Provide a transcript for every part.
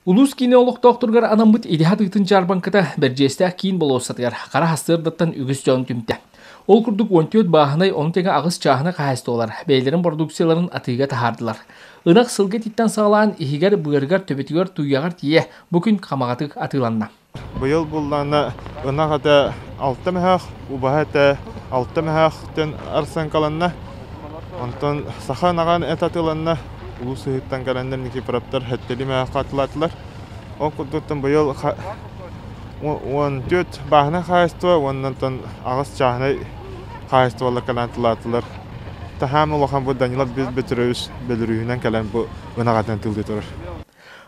Улус кинеолог докторгар анамбыт идиhat ытын жарбанкыта бержестәк кийин болосатыгар кара хастырдыттан үгіс жон түмтә. Ол курдук 14 баахынай он теге агыс чаахына каһастолар, бейлерин продукцияларын атыга тахардылар. Ынак сылга титтен саалаан ихигер быгыргар төбетигер туягар тие бүкүн камагатык атыланна. Быйыл буллана ынагата 6 мәхәк, убахата 6 мәхәктен арсан каланна. Онтон саханаган этатыланна. Улус ыйыттан каландар ники праптар хәттели мәхәк атылатылар. Ол курдуктан быйыл 14 баахына каһастоа, оннан агыс чаахына каһастолар калантылатылар. Тахамы лохан бу Данилов biz бөтөрөбүз белүрүнөн калан бу ынагатан тылды турар.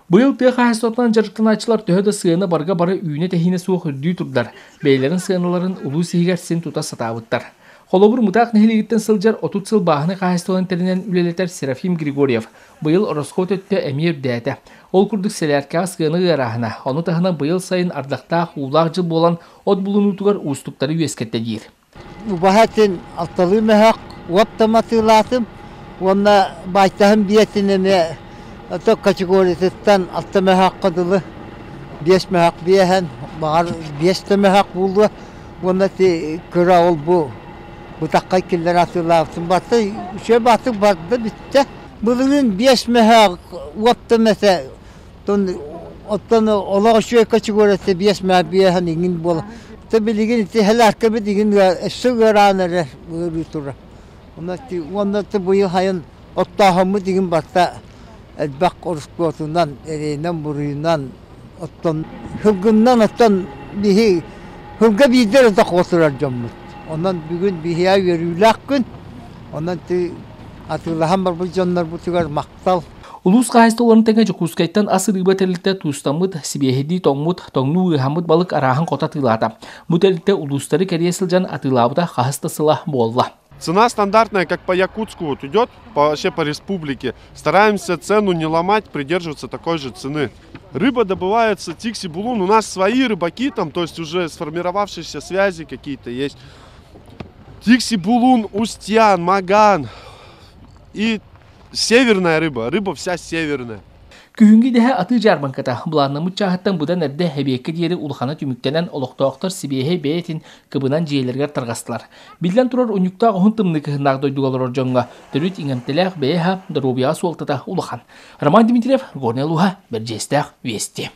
Быйыл тыа каһастотан жарыктаначылар төһөдө сыыны барга бары үйүнө техине суох үрдүү турдар. Бейлерин сыыналарын улус игерсин тута сатабыттар. Холобур мутак нехилигиттен сылжар 30 сыл баахына каһастолан теринен үлелетер Серафим Григорьев. Быйыл Роскот өттө эмир дээте. Ол курдук селерка сыыны гырахына. Ону тахына быйыл сайын ардакта хуулак жыл болан от булунутугар устуктары үескетте дир. Убахатын алталы мәхәк уаптаматылатым. Онна байтахым биетинеме ото категориясынан алты мәхәк кадылы. 5 мәхәк биеһен, багар 5 мәхәк булды. Онна ти кыра ол бу. Бутакка киллер атылаптым барды, үчө батып барды битте. Булын 5 мәхәк уаптамаса тон оттон олага шөй категориясы 5 мәхәк биеһен иңин бол. Билигин ти хеларка бидигин сыгыраныр бутура. Онда ти быйыл хайын оттахымы дигин барта элбак орскотунан эренен буруйунан оттон хылгыннан оттон бихи хылга бидер да котурар жоммут. Ondan bugün bihiya yürüylak gün. Ondan ti atılaham var bu canlar bu tügar maktal. Улус каһастоларын теңе жукускайттан асырыба телитте тустамыт, сибиэхиди тоңмут, тоңну ыхамыт балык арахан кота тылата. Бу телитте улустары кәресілжан атылабыда каһастасыла болла. Цена стандартная, как по Якутску вот идет, вообще по республике. Стараемся цену не ломать, придерживаться такой же цены. Рыба добывается, Тикси-Булун. У нас свои рыбаки там, то есть уже сформировавшиеся связи какие-то есть. Тикси-Булун, Устьян, Маган и северная рыба. Рыба вся северная. Kühüngi dehe atı jarbankata bulanamı çahattan budan erde hebiyekki diyeri ulxana tümüktenen oloqtoqtar sibiyehe beyetin kıbınan jiyelerger targastılar. Bilden turar unyukta oğun tımnıkı hınaq doydugalar orjonga. Dörüt ingantelek beyeha darubiya sualtata ulxan. Roman Dimitriyev, Gorneluha, Berjestaq, Vesti.